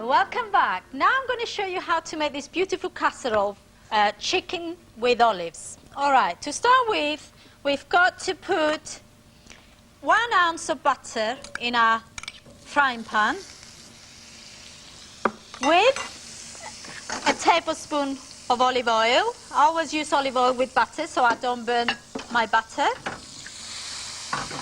welcome back. Now I'm going to show you how to make this beautiful casserole, chicken with olives. All right, to start with, we've got to put 1 ounce of butter in our frying pan with a tablespoon of olive oil. I always use olive oil with butter so I don't burn my butter.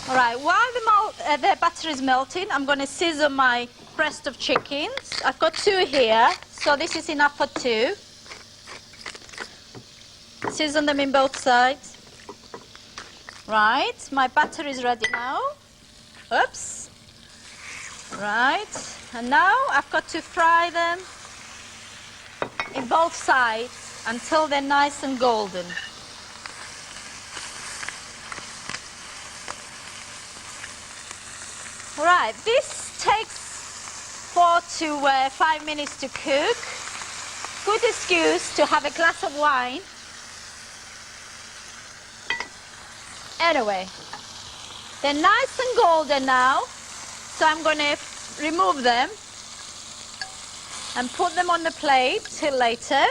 All right, while the butter is melting, I'm going to season my breast of chickens. I've got 2 here, so this is enough for 2. Season them in both sides. Right, my butter is ready now. Oops. Right, and now I've got to fry them in both sides until they're nice and golden. All right, this takes 4 to 5 minutes to cook. Good excuse to have a glass of wine. Anyway, they're nice and golden now, so I'm going to remove them and put them on the plate till later.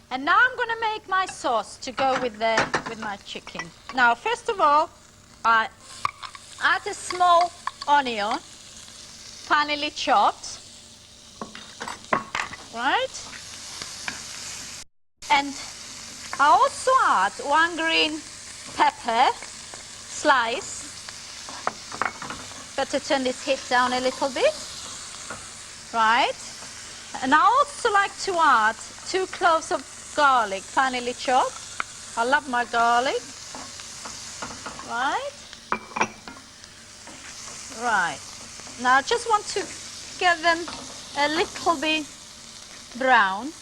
And now I'm going to make my sauce to go with my chicken. Now, first of all, I add a small onion, finely chopped, right? And I also add 1 green pepper, slice. Better turn this heat down a little bit, right? And I also like to add 2 cloves of garlic, finely chopped. I love my garlic, right? Right, now I just want to get them a little bit brown,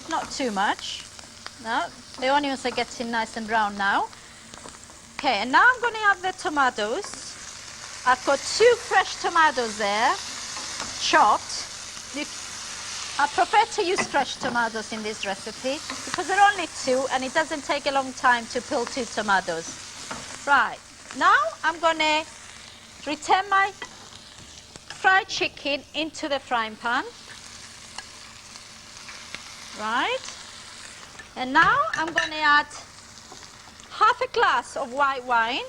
not too much. No, the onions are getting nice and brown now. Okay, and now I'm going to add the tomatoes. I've got 2 fresh tomatoes there, chopped. I prefer to use fresh tomatoes in this recipe because there are only 2 and it doesn't take a long time to peel 2 tomatoes. Right, now I'm going to return my fried chicken into the frying pan. Right. And now I'm going to add half a glass of white wine.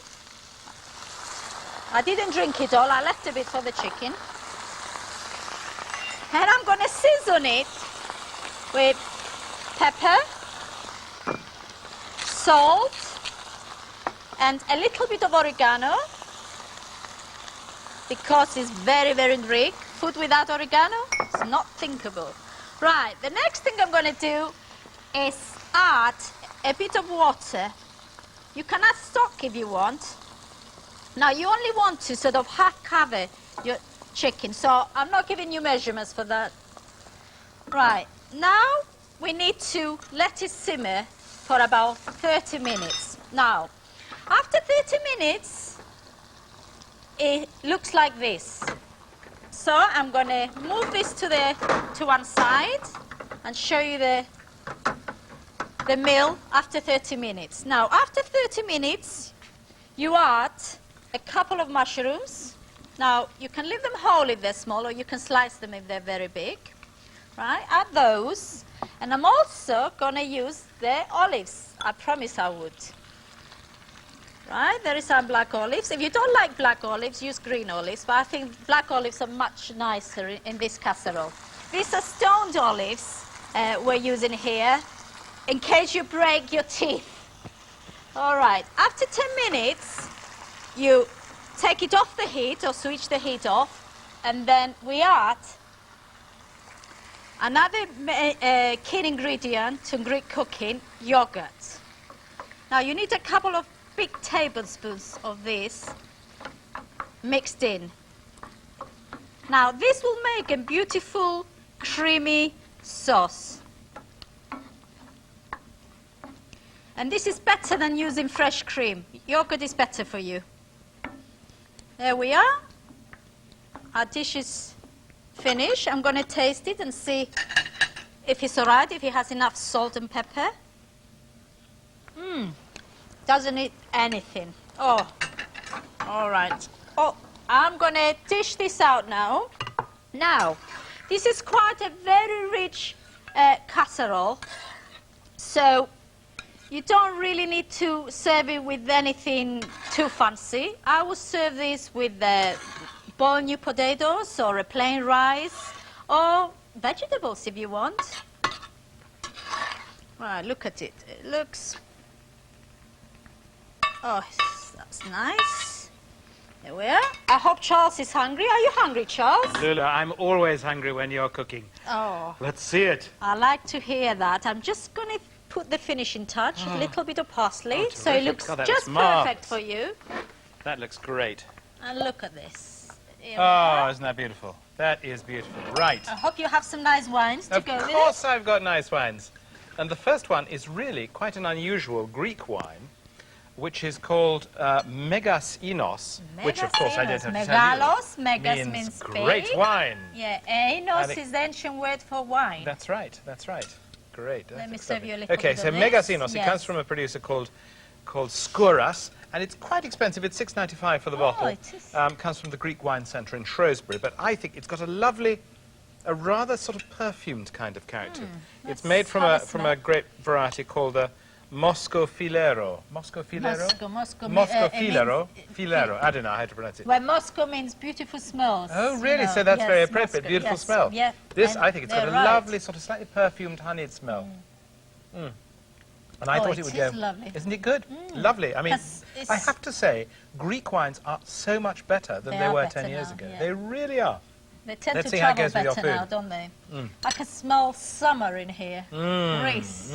I didn't drink it all, I left a bit for the chicken. And I'm going to season it with pepper, salt, and a little bit of oregano, because it's very, very rich. Food without oregano is not thinkable. Right, the next thing I'm going to do is add a bit of water. You can add stock if you want. Now, you only want to sort of half cover your chicken, so I'm not giving you measurements for that. Right, now we need to let it simmer for about 30 minutes. Now, after 30 minutes, it looks like this. So I'm going to move this to one side and show you the meal after 30 minutes. Now, after 30 minutes, you add a couple of mushrooms. Now, you can leave them whole if they're small, or you can slice them if they're very big. Right? Add those. And I'm also going to use the olives. I promise I would. Right, there is some black olives. If you don't like black olives, use green olives, but I think black olives are much nicer in this casserole. These are stoned olives we're using here, in case you break your teeth. All right, after 10 minutes, you take it off the heat, or switch the heat off, and then we add another key ingredient to Greek cooking, yogurt. Now, you need a couple of big tablespoons of this mixed in. Now, this will make a beautiful, creamy sauce. And this is better than using fresh cream. Yogurt is better for you. There we are. Our dish is finished. I'm going to taste it and see if it's all right, if it has enough salt and pepper. Doesn't need anything. Oh, all right. Oh, I'm going to dish this out now. Now, this is quite a very rich casserole, so you don't really need to serve it with anything too fancy. I would serve this with boiled new potatoes or a plain rice or vegetables if you want. Right, look at it. It looks... Oh, that's nice. There we are. I hope Charles is hungry. Are you hungry, Charles? Lula, I'm always hungry when you're cooking. Oh. Let's see it. I like to hear that. I'm just going to put the finishing touch, a little bit of parsley, so it looks God, that just looks marvellous. perfect for you. That looks great. And look at this. Here we Oh, are. isn't that beautiful? That is beautiful. Right. I hope you have some nice wines to Of go with it. course I've got nice wines. And the first one is really quite an unusual Greek wine, which is called Megas Inos, which of course I don't have to tell you. Megalos, megas means great big. wine. Yeah, Einos And it- is the ancient word for wine. That's right, that's right. Great. Let me That's serve lovely. you a little Okay, bit so of this. Megas Inos, it Yes. comes from a producer called Skouras, and it's quite expensive. It's $6.95 for the bottle. it is. Comes from the Greek Wine Centre in Shrewsbury, but I think it's got a rather sort of perfumed kind of character. It's let's made from have a from smell. a grape variety called a Moscow Filero. Moscow Filero? Filero? Filero. I don't know how to pronounce it. Well, Moscow means beautiful smells. Oh, you really? know. So that's Yes, very appropriate. Moscow, Beautiful yes. smell. Yeah. This, and I think it's got a they're right. lovely sort of slightly perfumed, honeyed smell. And I Oh, thought it would is go. lovely. Isn't it good? Lovely. I mean, 'Cause it's- I have to say, Greek wines are so much better than They they are were better 10 years now, ago. yeah. They really are. They tend Let's to see how it travel goes with your better now, food. don't they? I can smell summer in here. Greece.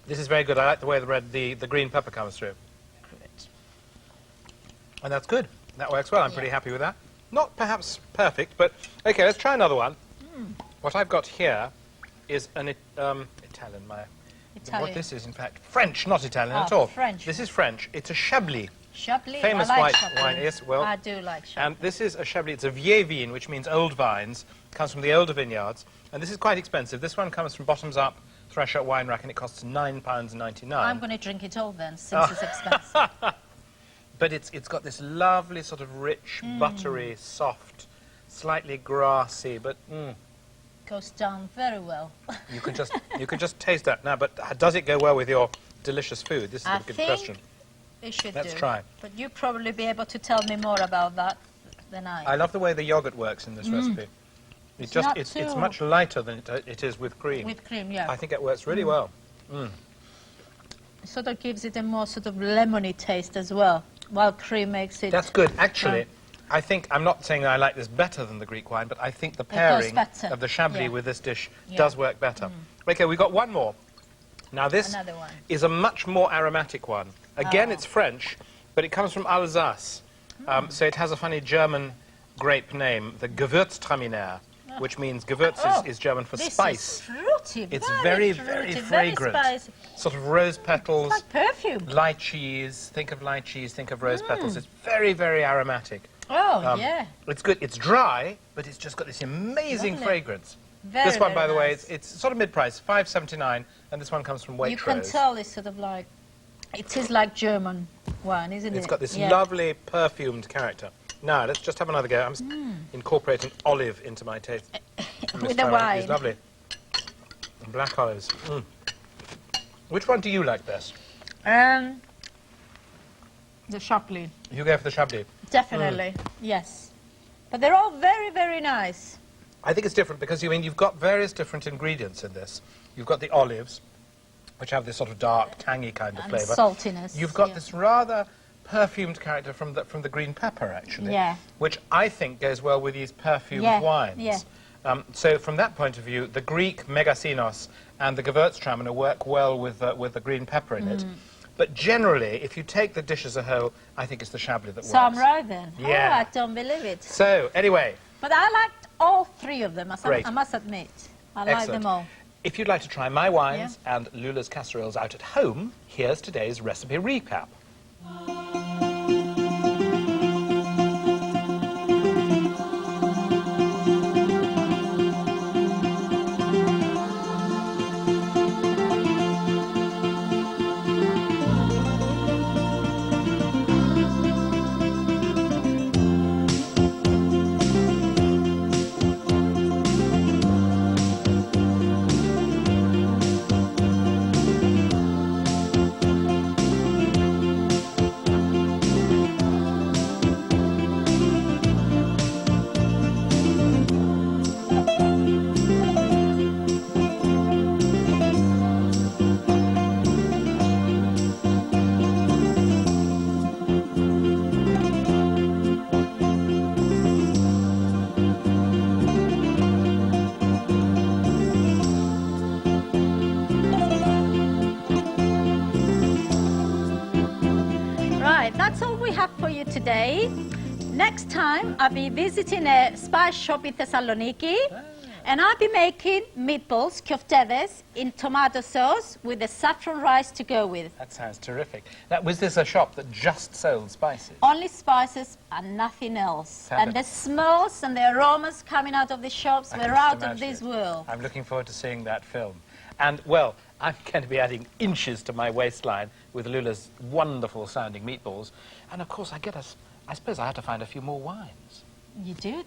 This is very good. I like the way the green pepper comes through. Good. And that's good. That works well. I'm pretty happy with that. Not perhaps perfect, but okay, let's try another one. What I've got here is an Italian. Italian. What this is, in fact, French, not Italian Oh, at all. French. This is French. It's a Chablis. Chablis. Famous I like white Chablis. wine, yes, well- I do like Chablis. And this is a Chablis. It's a vieille vine, which means old vines. Comes from the older vineyards. And this is quite expensive. This one comes from Bottoms Up, Threshold Wine Rack, and it costs £9.99. I'm going to drink it all then, since it's expensive. But it's got this lovely sort of rich, buttery, soft, slightly grassy, but Goes down very well. you can just taste that now. But does it go well with your delicious food? This is I a good think question. It should Let's do. try. But you probably be able to tell me more about that than I. I love the way the yogurt works in this recipe. It's It's not it's too- much lighter than it is with cream. With cream, yeah. I think it works really well. It sort of gives it a more sort of lemony taste as well, while cream makes it... That's good. Actually, I think, I'm not saying that I like this better than the Greek wine, but I think the pairing better. of the Chablis Yeah. with this dish Yeah. does work better. Okay, we've got one more. Now this Another one. is a much more aromatic one. Again, Oh. it's French, but it comes from Alsace. So it has a funny German grape name, the Gewürztraminer, which means Gewürz is German for This spice. is fruity, It's very, very fruity, fragrant. Very spicy. Sort of rose petals, Like perfume. lychees. Think of lychees, think of rose petals. It's very, very aromatic. Oh, yeah. It's good. It's dry, but it's just got this amazing Lovely. fragrance. Very, This one, by very the way, nice. it's sort of mid-price, $5.79, and this one comes from Waitrose. You can tell it's sort of like... It is like German wine, isn't it? It's got this Yeah. lovely perfumed character. Now, let's just have another go. I'm incorporating olive into my taste. With the wine. It's lovely. Black olives. Which one do you like best? The Chablis. You go for the Chablis. Definitely, yes. But they're all very, very nice. I think it's different because you've got various different ingredients in this. You've got the olives, which have this sort of dark, tangy kind of And flavour. saltiness. You've got yeah. this rather perfumed character from the green pepper, actually, Yeah. which I think goes well with these perfumed Yeah, wines. yeah. So from that point of view, the Greek Megasinos and the Gewürztraminer work well with the green pepper in it. But generally, if you take the dish as a whole, I think it's the Chablis that So I'm works. right then. Yeah. Oh, I don't believe it. So, anyway, But I liked all three of them, Great. I must admit. I like excellent. them all. If you'd like to try my wines and Lula's casseroles out at home, here's today's recipe recap. today. Next time, I'll be visiting a spice shop in Thessaloniki, and I'll be making meatballs, koftedes, in tomato sauce with the saffron rice to go with. That sounds terrific. Now, was this a shop that just sold spices? Only spices and nothing else. Fabulous. And the smells and the aromas coming out of the shops I were can out just of imagine this it. world. I'm looking forward to seeing that film. And, well, I'm going to be adding inches to my waistline with Lula's wonderful sounding meatballs. And, of course, I suppose I have to find a few more wines. You do?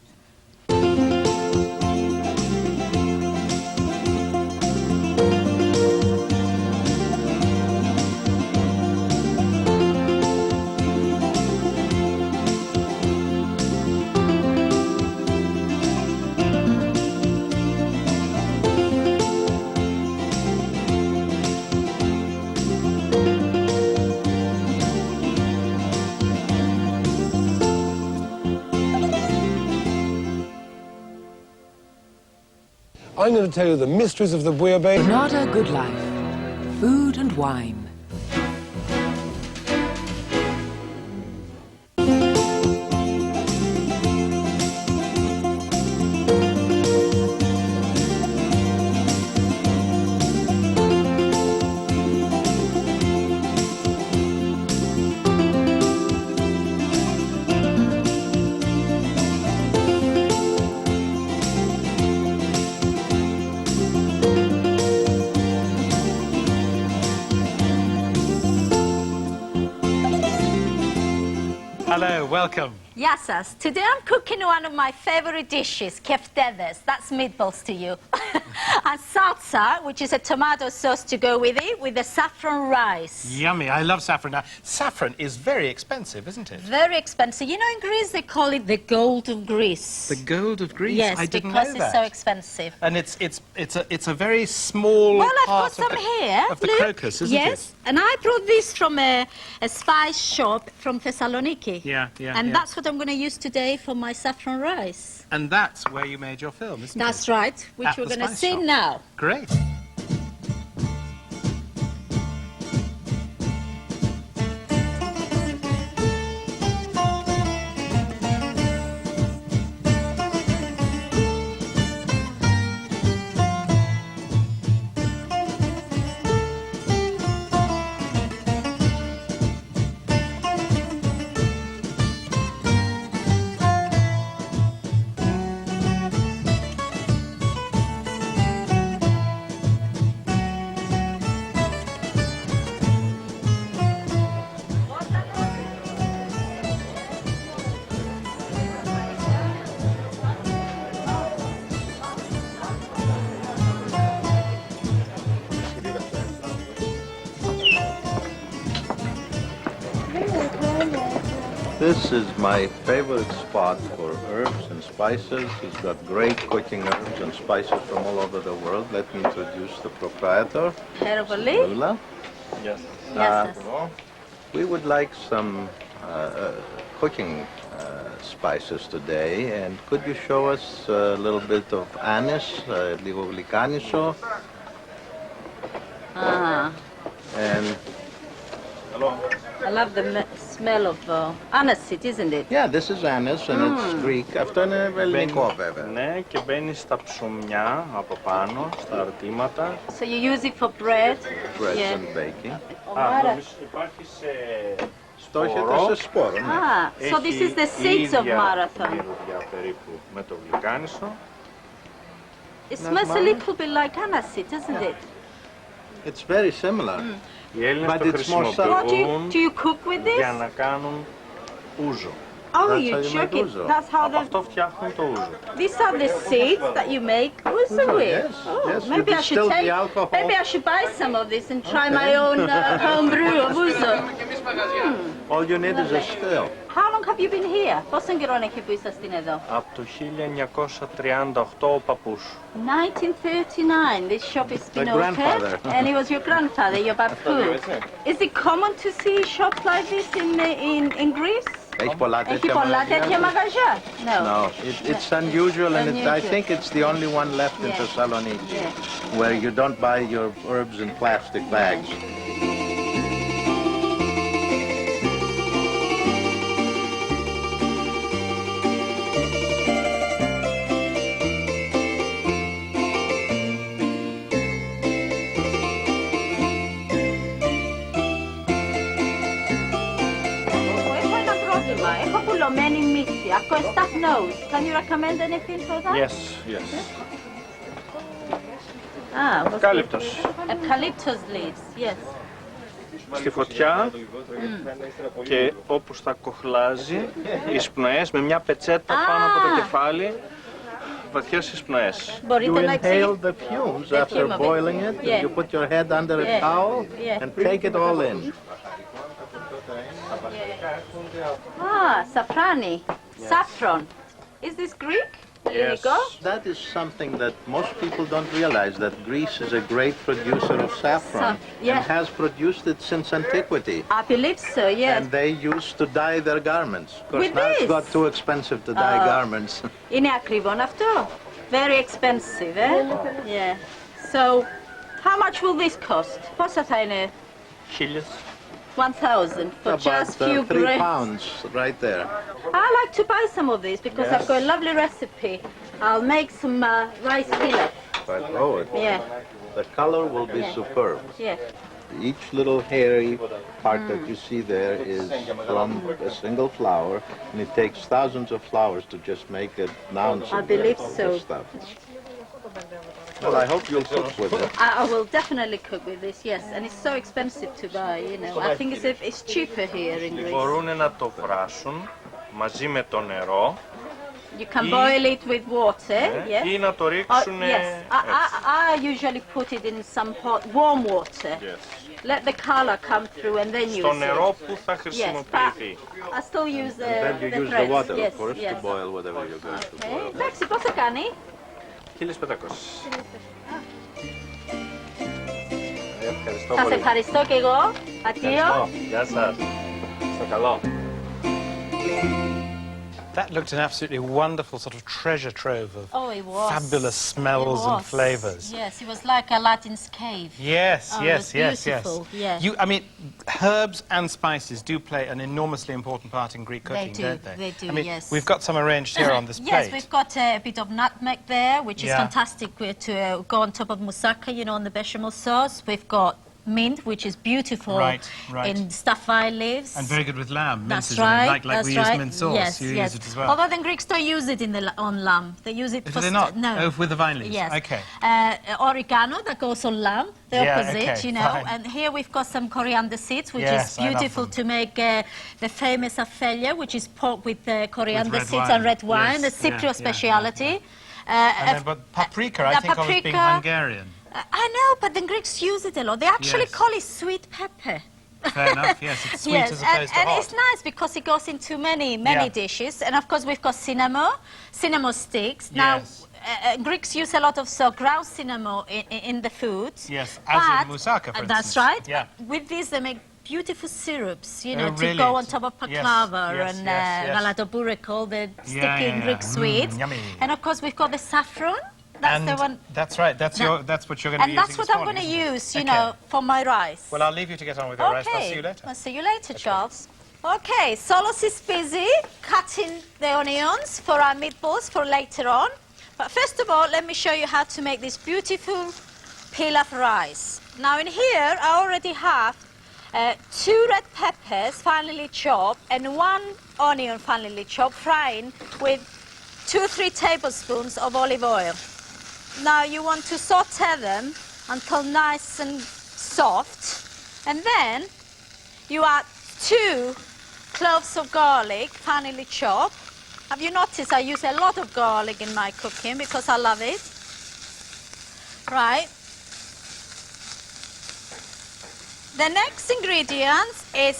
I'm going to tell you the mysteries of the bouillabaisse. Granada Good Life. Food and wine. Hello, welcome. Yassas, today I'm cooking one of my favorite dishes, keftedes. That's meatballs to you. And salsa, which is a tomato sauce to go with it, with the saffron rice. Yummy. I love saffron. Now, saffron is very expensive, isn't it? Very expensive. You know, in Greece, they call it the gold of Greece. The gold of Greece? Yes, I didn't because know it's that. so expensive. And it's a very small Well, I've got part some of the, here. of the Look. crocus, isn't yes, and I brought this from a spice shop from Thessaloniki. Yeah, And yeah. that's what I'm going to use today for my saffron rice. And that's where you made your film, isn't That's it? right, which At we're the going to spice see shop. now. Great. This is my favorite spot for herbs and spices. He's got great cooking herbs and spices from all over the world. Let me introduce the proprietor, Herbally. Lula. Yes. We would like some cooking spices today, and could you show us a little bit of anise, λίγο γλυκάνισο, and I love the smell of aniseed, isn't it? yeah, this is anise and it's Greek. Αυτό είναι ελληνικό βέβαια. Ναι, και μπαίνει στα ψωμιά από πάνω, στα αρτήματα. So you use it for bread? Bread Yeah. and baking. Νομίζω υπάρχει σε Το έχετε σπορό. σε σπόρο, ναι. Ah, so this is the seeds of marathon. Μυρωδιά περίπου με το γλυκάνισο. It smells a little bit like aniseed, doesn't it? It's very similar. Οι Έλληνες But το it's more χρησιμοποιούν Do you cook with this? για να κάνουν ούζο. Oh, That's you how you chuck make it. ouzo. That's how Από the... αυτό φτιάχνουν το ούζο. These are the seeds that you make ouzo with. yes, yes, you maybe I should distill the take. alcohol. Maybe I should buy some of this and try my own home brew of ouzo. All you need is a still. How long have you been here? Πόσον καιρό έχει που ήσασταν εδώ? Από το 1938 ο παππούς. 1939. This shop has been grandfather. open, and it was your grandfather, your babu. Is it common to see shops like this in Greece? Έχει πολλά Έχει τέτοια πολλά μαγαζιά. τέτοια μαγαζιά? No. No, it's unusual, and I Unusual. think it's the only one left in Yeah. Thessaloniki Yeah. where you don't buy your herbs in plastic bags. μύθι. I've got a stuffed nose. Can you recommend anything for that? Yes, yes. Ah, what's Eucalyptus. this? Eucalyptus leaves, yes. Στη φωτιά και όπου στα κοχλάζει, εισπνοές με μια πετσέτα πάνω από το κεφάλι, βαθιές εισπνοές. Μπορείτε You να inhale the fumes after fume of it. boiling it. Yeah. You put your head under a Yeah. towel Yeah. and take it all in. Ah, safrani. Saffron. Is this Greek? Here you go. That is something that most people don't realize, that Greece is a great producer of saffron yeah. and has produced it since antiquity. I believe so, yes. And they used to dye their garments. Of course, With now it's this? got too expensive to dye garments. Είναι ακριβό αυτό. Very expensive, eh? Yeah. So, how much will this cost? Πόσα θα είναι? 1000. 1,000 for just About few 3 grams. pounds right there. I like to buy some of these because I've got a lovely recipe. I'll make some rice pilaf. But, oh, Yeah, the color will be superb. yeah. Each little hairy part that you see there is from a single flower, and it takes thousands of flowers to just make an ounce I of believe this so. stuff. Well, I hope you'll cook with it. I will definitely cook with this, yes. And it's so expensive to buy, you know. I think it's cheaper here in Greece. Μπορούν να το βράσουν μαζί με το νερό You can boil it with water, yes. ή να το Oh, ρίξουν yes, I usually put it in some hot, warm water. Let the color come through and then use στο it. νερό που θα Yes, but χρησιμοποιηθεί. I still use Then you the use the threads. water, Yes, of course, yes. to boil whatever you're going to boil. Εντάξει, πώς θα κάνει? 1500. Ευχαριστώ Σας πολύ. ευχαριστώ και εγώ. Αντίο. Γεια σας. Στο καλό. That looked an absolutely wonderful sort of treasure trove of Oh, it was. fabulous smells It and was. flavours. Yes, it was like Aladdin's cave. Yes, Oh, yes, it's yes, beautiful, yes. yeah. I mean, herbs and spices do play an enormously important part in Greek cooking, do, don't they? they do, I mean, yes. we've got some arranged here on this Yes, plate. we've got a bit of nutmeg there, which is Yeah. fantastic to go on top of moussaka, you know, on the bechamel sauce. We've got mint, which is beautiful Right, right. in staffile leaves. And very good with lamb. That's minces, I mean, right. like that's we right. use mint sauce. Yes, You yes. use it as well. Although the Greeks don't use it on lamb, they use it Do for they not? no. Oh, with the vine leaves. Yes. Okay. Oregano that goes on lamb, the Yeah, opposite, okay, you know. fine. And here we've got some coriander seeds, which Yes, is I love beautiful them. to make the famous afelia, which is pork with coriander red seeds wine. and red wine, Yes, the Cypriot yeah, speciality. And then, but paprika, I the think of as being paprika- Hungarian. I know, but the Greeks use it a lot. They actually Yes. call it sweet pepper. Fair enough, yes. It's sweet Yes, as opposed and to hot. it's nice because it goes into many Yeah. dishes. And of course, we've got cinnamon sticks. Now, Yes. Greeks use a lot of ground cinnamon in the food. Yes, as in But- moussaka, for That's instance. right. Yeah. With this, they make beautiful syrups, you know, really? to go on top of Yes, baklava yes, and yes, yes. galatoburek, all the sticky yeah, Greek yeah. sweets. Yummy. And of course, we've got the saffron. That's And the one. that's right. That's what you're going to And be that's using what this I'm going morning, to isn't it? use, you Okay. know, for my rice. Well, I'll leave you to get on with your rice. I'll see you later. I'll see you later, Charles. Okay, Solos is busy cutting the onions for our meatballs for later on. But first of all, let me show you how to make this beautiful pilaf rice. Now in here, I already have 2 red peppers finely chopped and 1 onion finely chopped, frying with 2-3 tablespoons of olive oil. Now you want to saute them until nice and soft, and then you add 2 cloves of garlic, finely chopped. Have you noticed I use a lot of garlic in my cooking because I love it? Right. The next ingredient is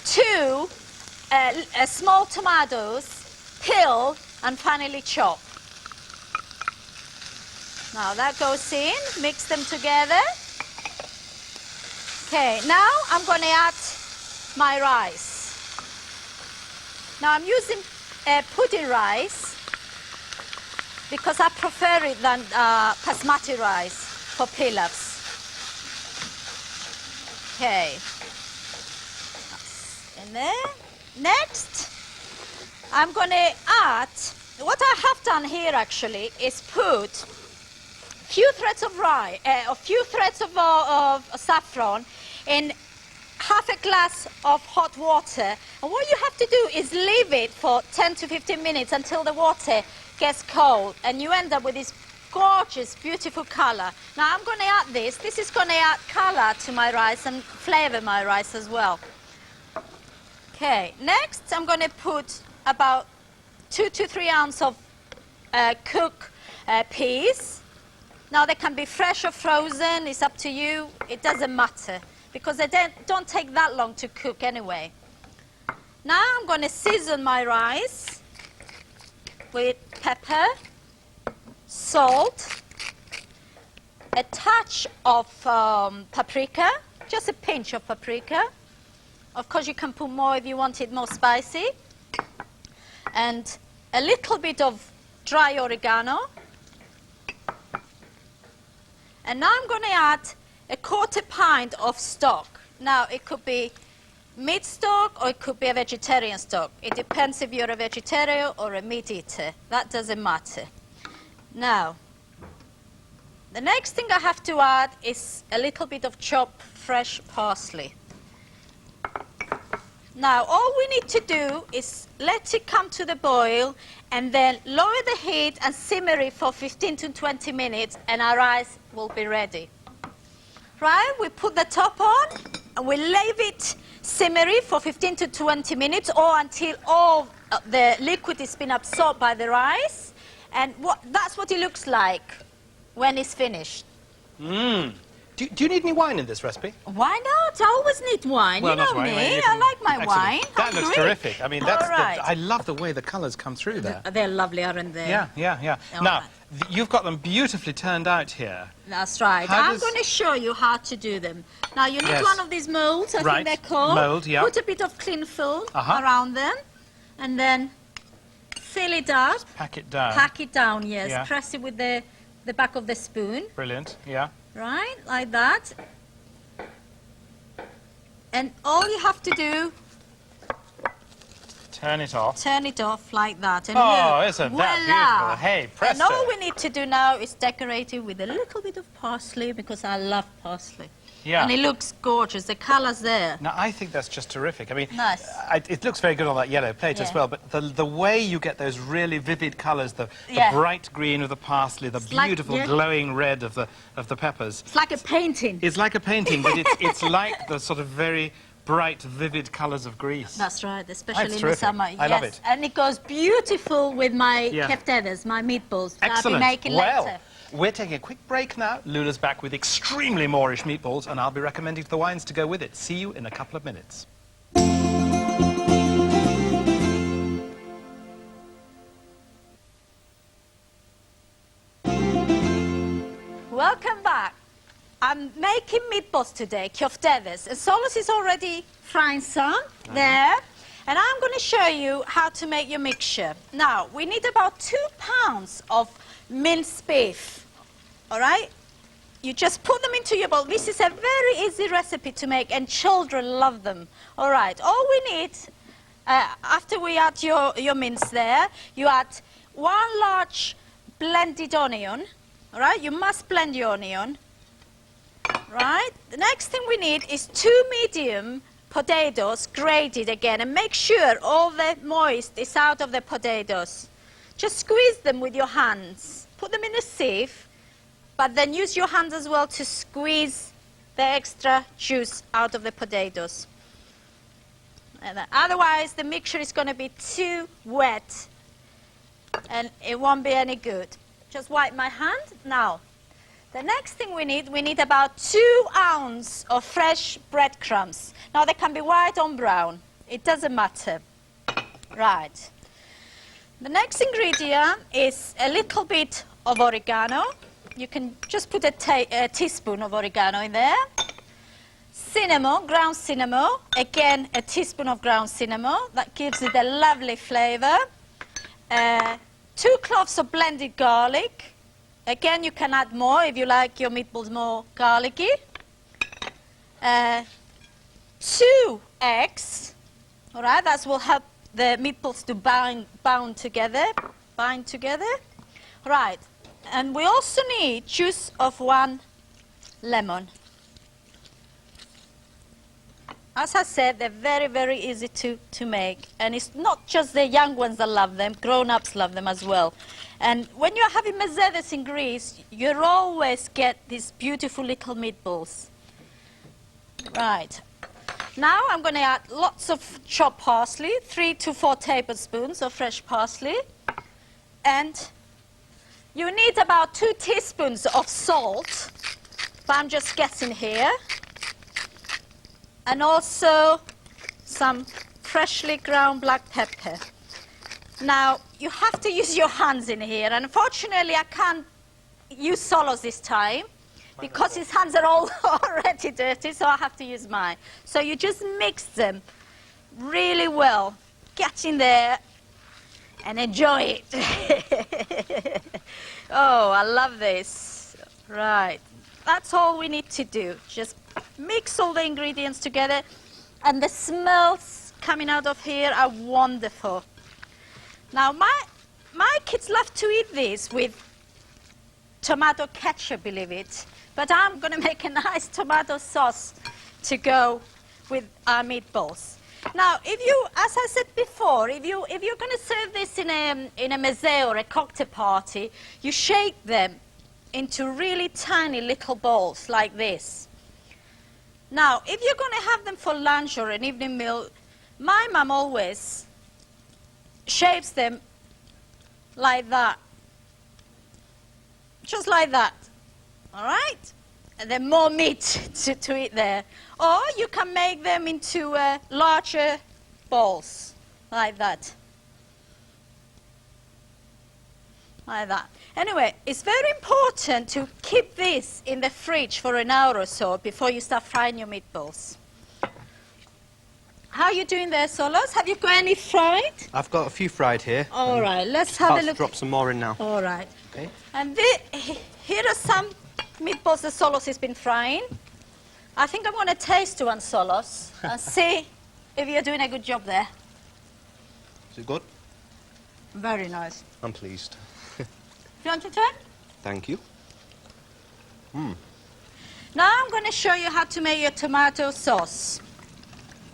2 small tomatoes, peeled and finely chopped. Now that goes in, mix them together. Okay, now I'm going to add my rice. Now I'm using pudding rice because I prefer it than basmati rice for pilafs. Okay. And then next I'm going to add, what I have done here actually is put few threads of rice, a few threads of saffron in half a glass of hot water. And what you have to do is leave it for 10 to 15 minutes until the water gets cold. And you end up with this gorgeous, beautiful color. Now I'm going to add this. This is going to add color to my rice and flavor my rice as well. Okay, next I'm going to put about 2 to 3 ounces of cooked peas. Now they can be fresh or frozen, it's up to you, it doesn't matter, because they don't take that long to cook anyway. Now I'm going to season my rice with pepper, salt, a touch of paprika, just a pinch of paprika. Of course you can put more if you want it more spicy. And a little bit of dry oregano. And now I'm going to add a 1/4 pint of stock. Now it could be meat stock or it could be a vegetarian stock. It depends if you're a vegetarian or a meat eater. That doesn't matter. Now, the next thing I have to add is a little bit of chopped fresh parsley. Now, all we need to do is let it come to the boil and then lower the heat and simmer it for 15 to 20 minutes and our rice will be ready. Right, we put the top on and we leave it simmering for 15 to 20 minutes or until all the liquid has been absorbed by the rice. And that's what it looks like when it's finished. Mmm. Do you need any wine in this recipe? Why not? I always need wine. Well, you know not wine, me. you I can- like my Excellent. wine. That looks Greek. terrific. I mean, that's All right. I love the way the colours come through there. They're lovely, aren't they? Yeah. All Now, right. you've got them beautifully turned out here. That's right. How I'm does- going to show you how to do them. Now, you need Yes. one of these molds, I Right. think they're called. Mould, yeah. Put a bit of cling film Uh-huh. around them and then fill it up. Pack it down. Pack it down, yes. Yeah. Press it with the back of the spoon. Brilliant, yeah. Right, like that. And all you have to do, Turn it off. turn it off like that. And Oh, look, isn't that voila. beautiful? Hey, presto. And all we need to do now is decorate it with a little bit of parsley, because I love parsley. Yeah. And it looks gorgeous. The colour's there. Now, I think that's just terrific. I mean, Nice. it looks very good on that yellow plate as Yeah. well, but the way you get those really vivid colours, the Yeah. bright green of the parsley, the like- beautiful yeah. glowing red of the peppers, It's like a painting. it's like a painting, but it's like the sort of very bright, vivid colours of Greece. That's right, especially in the terrific. summer. I love Yes. it. And it goes beautiful with my Yeah. keftedes, my meatballs that I'll be Excellent. making Well, later. we're taking a quick break now. Lula's back with extremely Moorish meatballs, and I'll be recommending the wines to go with it. See you in a couple of minutes. Welcome back. I'm making meatballs today, koftedes. And Solus is already frying some there. And I'm going to show you how to make your mixture. Now, we need about 2 pounds of minced beef. All right? You just put them into your bowl. This is a very easy recipe to make, and children love them. All right, all we need, after we add your mince there, you add 1 large blended onion. All right, you must blend your onion. Right, the next thing we need is 2 medium potatoes, grated again, and make sure all the moist is out of the potatoes. Just squeeze them with your hands. Put them in a sieve, but then use your hands as well to squeeze the extra juice out of the potatoes. And otherwise, the mixture is going to be too wet, and it won't be any good. Just wipe my hand. Now, the next thing we need about 2 ounces of fresh breadcrumbs. Now, they can be white or brown. It doesn't matter. Right. The next ingredient is a little bit of oregano. You can just put a teaspoon of oregano in there. Cinnamon, ground cinnamon. Again, a teaspoon of ground cinnamon. That gives it a lovely flavor. 2 cloves of blended garlic. Again, you can add more if you like your meatballs more garlicky. 2 eggs. All right, that will help the meatballs to bind together. Right, and we also need juice of 1 lemon. As I said, they're very, very easy to make. And it's not just the young ones that love them, grown-ups love them as well. And when you're having mezedes in Greece, you'll always get these beautiful little meatballs. Right. Now I'm going to add lots of chopped parsley, 3 to 4 tablespoons of fresh parsley. And you need about 2 teaspoons of salt, but I'm just guessing here. And also some freshly ground black pepper. Now, you have to use your hands in here. Unfortunately, I can't use Solos this time because his hands are all already dirty, so I have to use mine. So you just mix them really well. Get in there and enjoy it. Oh, I love this. Right. That's all we need to do. Just mix all the ingredients together, and the smells coming out of here are wonderful. Now, my kids love to eat this with tomato ketchup, believe it, but I'm going to make a nice tomato sauce to go with our meatballs. Now, if you, as I said before, if you're going to serve this in a meze or a cocktail party, you shake them into really tiny little balls like this. Now, if you're going to have them for lunch or an evening meal, my mum always shapes them like that. Just like that. All right? And then more meat to eat there. Or you can make them into larger balls, like that. Like that. Anyway, it's very important to keep this in the fridge for an hour or so before you start frying your meatballs. How are you doing there, Solos? Have you got any fried? I've got a few fried here. All right, let's have a look. Drop some more in now. All right. Okay. And here are some meatballs that Solos has been frying. I think I'm going to taste one, Solos, and see if you're doing a good job there. Is it good? Very nice. I'm pleased. Do you want to try? Thank you. Now I'm going to show you how to make your tomato sauce.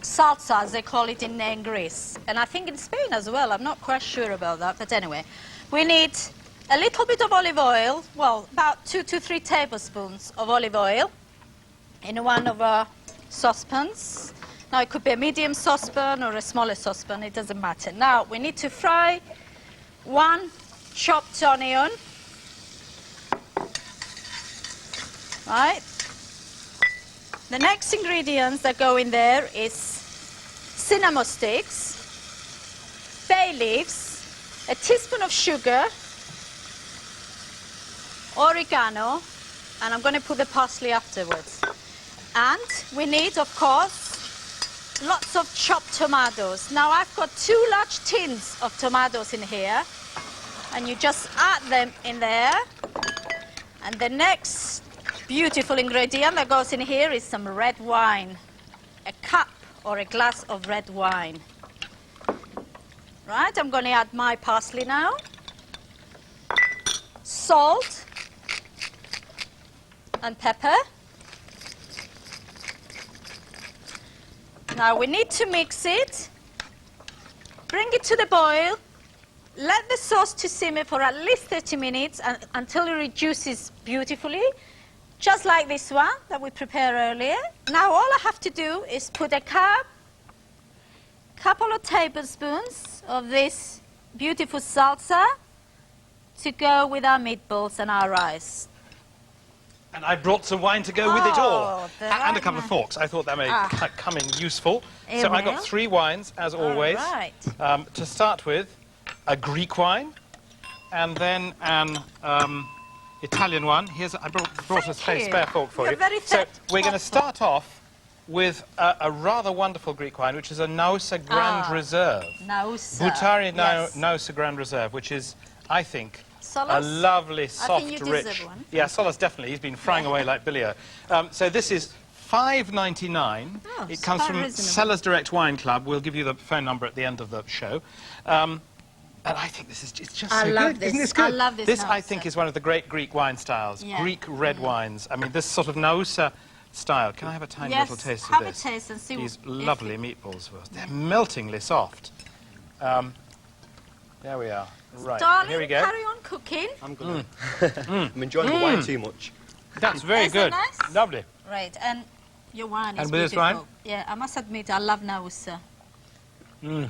Salsa, as they call it in Greece. And I think in Spain as well. I'm not quite sure about that. But anyway, we need a little bit of olive oil. Well, about 2 to 3 tablespoons of olive oil in one of our saucepans. Now, it could be a medium saucepan or a smaller saucepan. It doesn't matter. Now, we need to fry 1 chopped onion. Right. The next ingredients that go in there is cinnamon sticks, bay leaves, a teaspoon of sugar, oregano, and I'm going to put the parsley afterwards. And we need, of course, lots of chopped tomatoes. Now I've got 2 large tins of tomatoes in here, and you just add them in there. And the next beautiful ingredient that goes in here is some red wine, a cup or a glass of red wine. Right, I'm going to add my parsley now, salt and pepper. Now we need to mix it, bring it to the boil, let the sauce to simmer for at least 30 minutes until it reduces beautifully. Just like this one that we prepared earlier. Now all I have to do is put a couple of tablespoons of this beautiful salsa to go with our meatballs and our rice. And I brought some wine to go with it all. And a couple of nice. forks. I thought that may come in useful. It So I got will. 3 wines, as always. right. To start with, a Greek wine, and then an Italian one. I brought a Thank you. spare fork for You're you. very So we're going to thoughtful. start off with a rather wonderful Greek wine, which is a Nausa Grand Reserve. Nausa. Butari Yes. Nausa Grand Reserve, which is, I think, a Solos? lovely, soft, think you rich... deserve one. Yeah, Solos definitely. He's been frying away like Billio. So this is $5.99. Oh, It it's comes quite from reasonable. Sellers Direct Wine Club. We'll give you the phone number at the end of the show. And I think this is it's just I so love good. this. Isn't this I good? love this This, I Nausa. think, is one of the great Greek wine styles. Yeah. Greek red wines. I mean, this sort of Nausa style. Can I have a tiny Yes, little taste have of a this? taste and see These if lovely meatballs first. They're meltingly soft. There we are. Right, Darling, here we go. carry on cooking. I'm gonna. I'm enjoying the wine too much. That's very Is it good. nice? Lovely. Right, and your wine is And with this beautiful. wine? Yeah, I must admit, I love Nausa. No,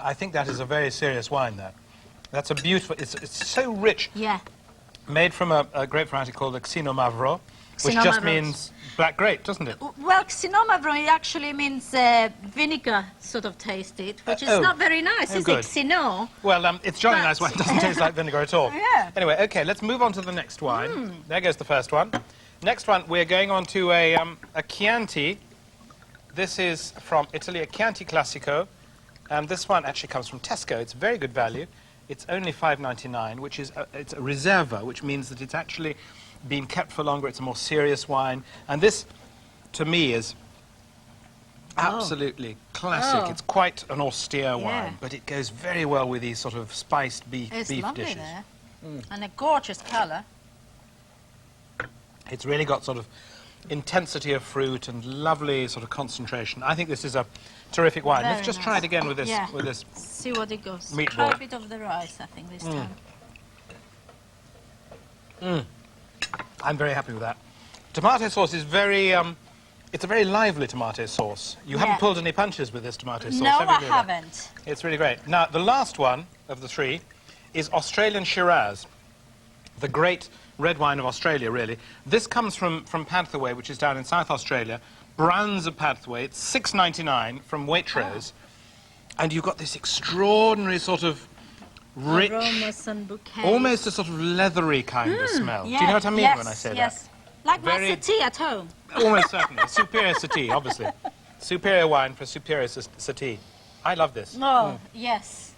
I think that is a very serious wine, that. That's a beautiful... It's so rich. Yeah. Made from a grape variety called the Xinomavro, which just Xinomavros. means black grape, doesn't it? Well, Xinomavro, it actually means vinegar sort of tasted, which is oh. not very nice, Oh, is good. it? Xino. Well, it's jolly But- nice wine. It doesn't taste like vinegar at all. Yeah. Anyway, okay, let's move on to the next wine. There goes the first one. Next one, we're going on to a Chianti. This is from Italy, a Chianti Classico. This one actually comes from Tesco. It's very good value. It's only £5.99, which is it's a Reserva, which means that it's actually been kept for longer. It's a more serious wine. And this, to me, is absolutely classic. Oh. It's quite an austere Yeah. wine, but it goes very well with these sort of spiced beef It's dishes. lovely there. And a gorgeous colour. It's really got sort of intensity of fruit and lovely sort of concentration. I think this is a terrific wine. Very Let's just nice. try it again with this. Yeah. With this. See what it goes. Meatball. Try a bit of the rice, I think, this time. I'm very happy with that. Tomato sauce is very. It's a very lively tomato sauce. You haven't Yeah. pulled any punches with this tomato sauce, No, have you, I Leila? haven't. It's really great. Now, the last one of the three is Australian Shiraz, the great red wine of Australia, really. This comes from Panthaway, which is down in South Australia. Brands of Panthaway. It's $6.99 from Waitrose. And you've got this extraordinary sort of rich, Aromas and bouquets. almost a sort of leathery kind of smell. Yeah, Do you know what I mean yes, when I say yes. Like Very- my settee at home. that? Almost certainly. Superior Settee, obviously. Superior wine for superior Settee. I love this. Oh, yes.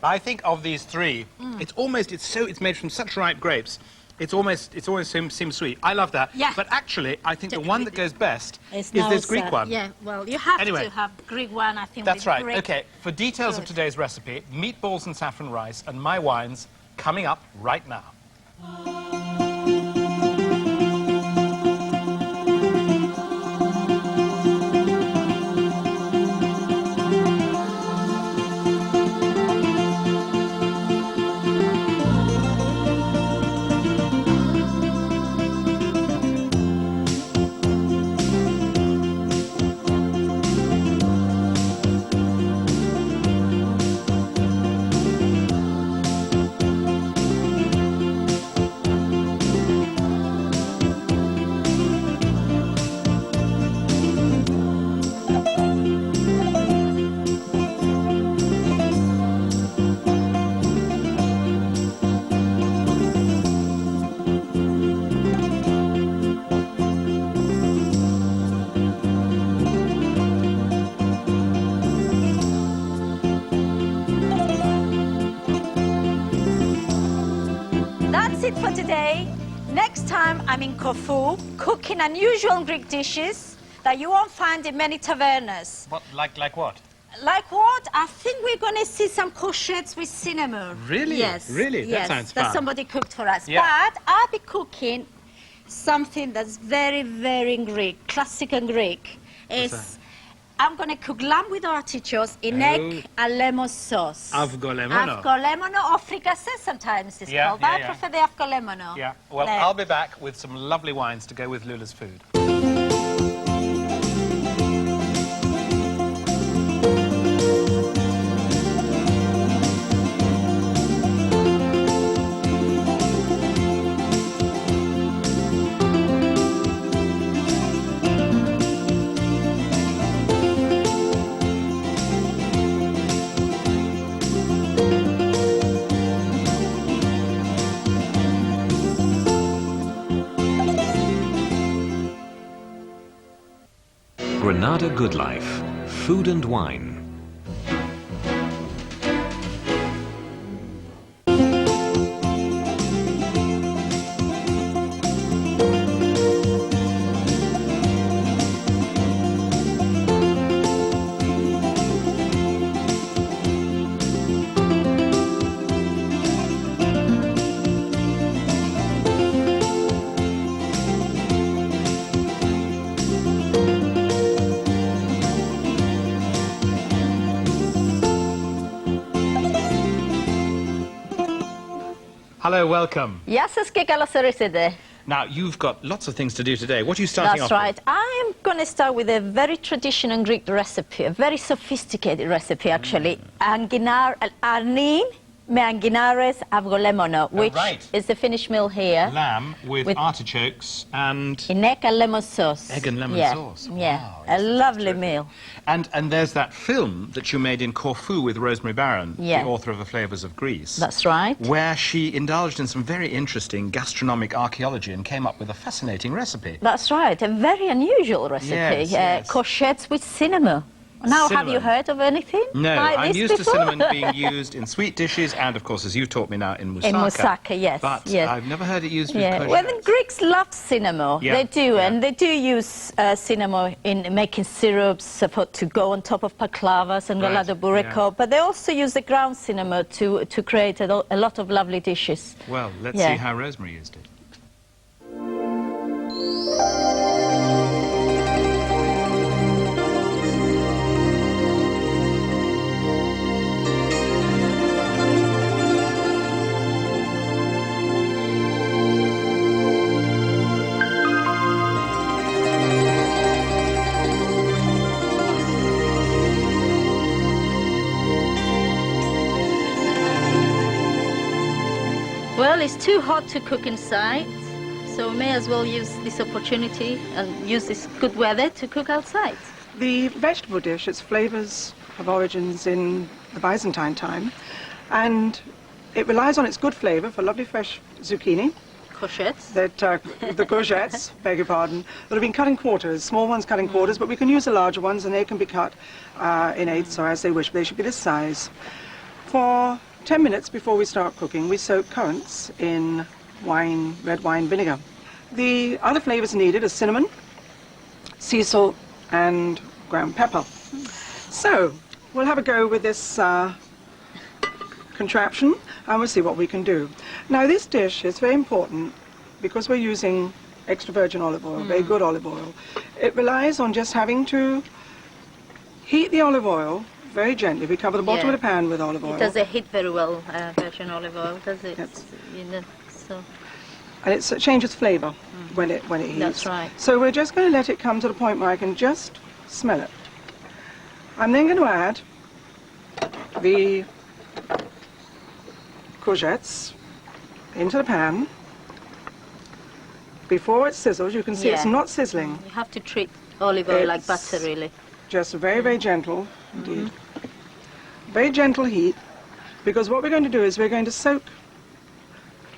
I think of these three, it's made from such ripe grapes. It almost seems sweet. I love that. Yeah. But actually, I think the one that goes best It's is this Nausa. Greek one. Yeah, well, you have Anyway. to have Greek one, I think. That's with right. Greek. Okay, for details of Good. today's recipe, meatballs and saffron rice and my wines coming up right now. That's it for today. Next time I'm in Corfu, cooking unusual Greek dishes that you won't find in many tavernas. What, like what? Like what? I think we're going to see some courgettes with cinnamon. Really? Yes. Really? That Yes, sounds that fun. somebody cooked for us. Yeah. But I'll be cooking something that's very, very Greek, classical Greek. I'm going to cook lamb with artichokes in egg and lemon sauce. Avgolemono. Avgolemono or fricassee sometimes it's Yeah, called. yeah, I yeah. prefer the avgolemono. Yeah. Well, There. I'll be back with some lovely wines to go with Lula's food. Granada Good Life, Food and Wine. Hello, welcome. Γεια σας και καλώς ορίσατε. Now, you've got lots of things to do today. What are you starting That's off right. I'm going to start with a very traditional Greek recipe, a very sophisticated recipe, actually. Arnin με αγκινάρες αυγολέμονο, which right. is the finished meal here. with? Lamb with artichokes and In egg and lemon sauce. egg and lemon yeah. sauce. Yeah, Wow, a lovely meal. And there's that film that you made in Corfu with Rosemary Baron, Yeah. the author of The Flavours of Greece. That's right. Where she indulged in some very interesting gastronomic archaeology and came up with a fascinating recipe. That's right, a very unusual recipe. Yes, yes. Courgettes with cinnamon. Now, have you Cinnamon. heard of anything No, like I'm this used before? to cinnamon being used in sweet dishes and, of course, as you taught me now, in moussaka. In moussaka, yes. But yes. I've never heard it used with Yeah. courgettes. Well, the Greeks love cinnamon. Yeah, They do, yeah. and they do use cinnamon in making syrups to go on top of paklavas and Right, galado bureko. yeah. But they also use the ground cinnamon to create a lot of lovely dishes. Well, let's Yeah. see how Rosemary used it. Well, it's too hot to cook inside, so we may as well use this opportunity and use this good weather to cook outside. The vegetable dish, its flavours have origins in the Byzantine time, and it relies on its good flavour for lovely fresh zucchini, Courgettes. that the courgettes, beg your pardon, that have been cut in quarters, small ones cut in quarters, but we can use the larger ones and they can be cut in eighths or as they wish, but they should be this size. For 10 minutes before we start cooking, we soak currants in wine, red wine vinegar. The other flavours needed are cinnamon, sea salt, and ground pepper. So, we'll have a go with this contraption and we'll see what we can do. Now, this dish is very important because we're using extra virgin olive oil, very good olive oil. It relies on just having to heat the olive oil very gently. We cover the bottom Yeah. of the pan with olive oil. It doesn't heat very well, virgin olive oil, does it? Yes. You know, so. And it changes flavour when it heats. That's right. So we're just going to let it come to the point where I can just smell it. I'm then going to add the courgettes into the pan. Before it sizzles, you can see it's Yeah. not sizzling, You have to treat olive oil like It's- butter, really. just very, very gentle indeed. Very gentle heat, because what we're going to do is we're going to soak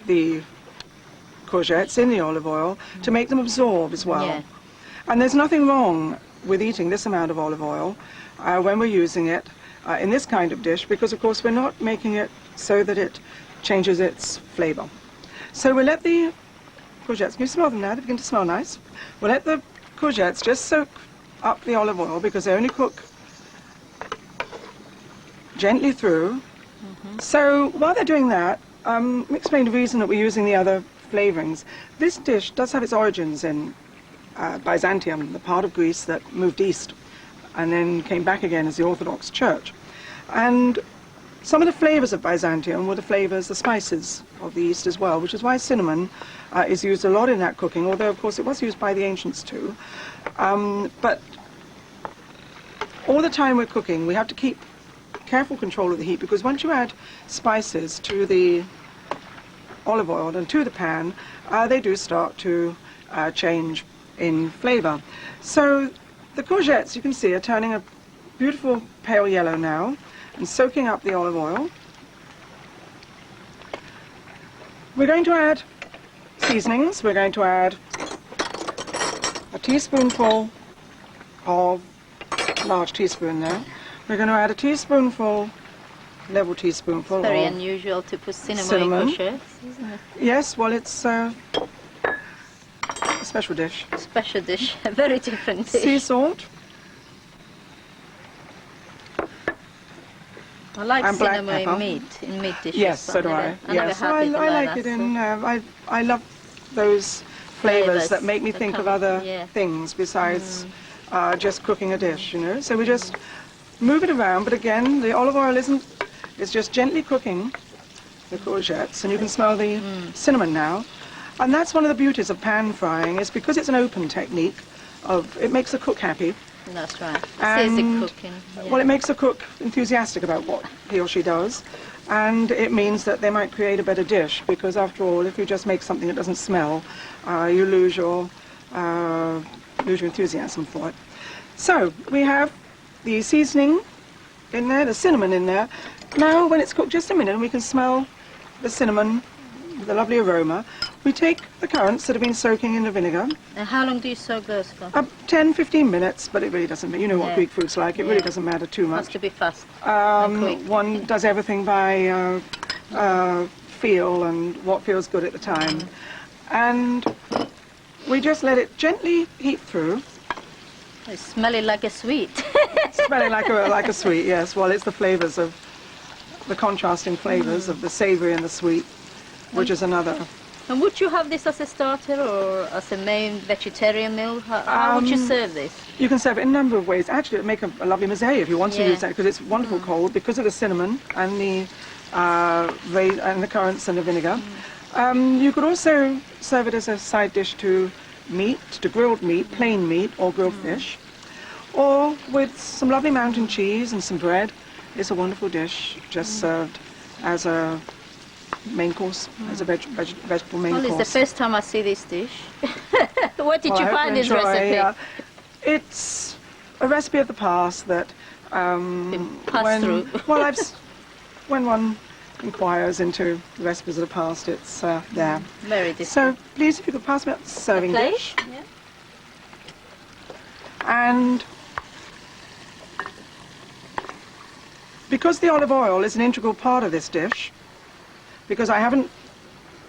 the courgettes in the olive oil to make them absorb as well. Yeah. And there's nothing wrong with eating this amount of olive oil when we're using it in this kind of dish, because of course we're not making it so that it changes its flavour. So we'll let the courgettes, can you smell them now? They begin to smell nice. We'll let the courgettes just soak up the olive oil because they only cook gently through. So while they're doing that, let me explain the reason that we're using the other flavourings. This dish does have its origins in Byzantium, the part of Greece that moved east and then came back again as the Orthodox Church. And some of the flavours of Byzantium were the flavours, the spices of the East as well, which is why cinnamon is used a lot in that cooking, although of course it was used by the ancients too. But all the time we're cooking, we have to keep careful control of the heat, because once you add spices to the olive oil and to the pan, they do start to change in flavour. So the courgettes, you can see, are turning a beautiful pale yellow now and soaking up the olive oil. We're going to add seasonings. We're going to add a teaspoonful of, large teaspoon there. We're going to add a teaspoonful, level teaspoonful Very of unusual to put cinnamon, cinnamon. in courgettes, isn't it? Yes, well, it's a special dish. Special dish, a very different dish. Sea salt I like and black cinnamon pepper. in meat dishes. Yes, so do I. I never Yes, had I it like it in. I love those flavours that make me that think of come- other yeah. things besides just cooking a dish. You know, so we just move it around. But again, the olive oil isn't. It's just gently cooking the courgettes, and you can smell the cinnamon now. And that's one of the beauties of pan frying, is because it's an open technique, it makes the cook happy. That's right. And, It's easy cooking. Yeah. Well, it makes the cook enthusiastic about what he or she does, and it means that they might create a better dish, because after all, if you just make something that doesn't smell, you lose your enthusiasm for it. So, we have the seasoning in there, the cinnamon in there. Now, when it's cooked just a minute, and we can smell the cinnamon, the lovely aroma, we take the currants that have been soaking in the vinegar. And how long do you soak those for? 10-15 minutes, but it really doesn't matter. You know what Yeah. Greek food's like. It really doesn't matter too Has much. to be fast and quick. One does everything by feel and what feels good at the time. And we just let it gently heat through. It's smelling like a sweet. Smelling like a sweet, yes. Well, it's the flavours of the contrasting flavours of the savoury and the sweet, which is another. And would you have this as a starter or as a main vegetarian meal? How would you serve this? You can serve it in a number of ways. Actually, it would make a lovely meze if you want to Yeah. use that, because it's wonderful cold because of the cinnamon and the currants and the vinegar. You could also serve it as a side dish to meat, to grilled meat, plain meat, or grilled fish, or with some lovely mountain cheese and some bread. It's a wonderful dish, just served as a main course, as a vegetable main Well, it's course. the first time I see this dish. What did Well, you I hope find this enjoy, recipe? It's a recipe of the past that Been passed through. when one inquires into the recipes of the past, it's there. Very different. So please, if you could pass me out the serving Plate? dish. Yeah. And because the olive oil is an integral part of this dish, because I haven't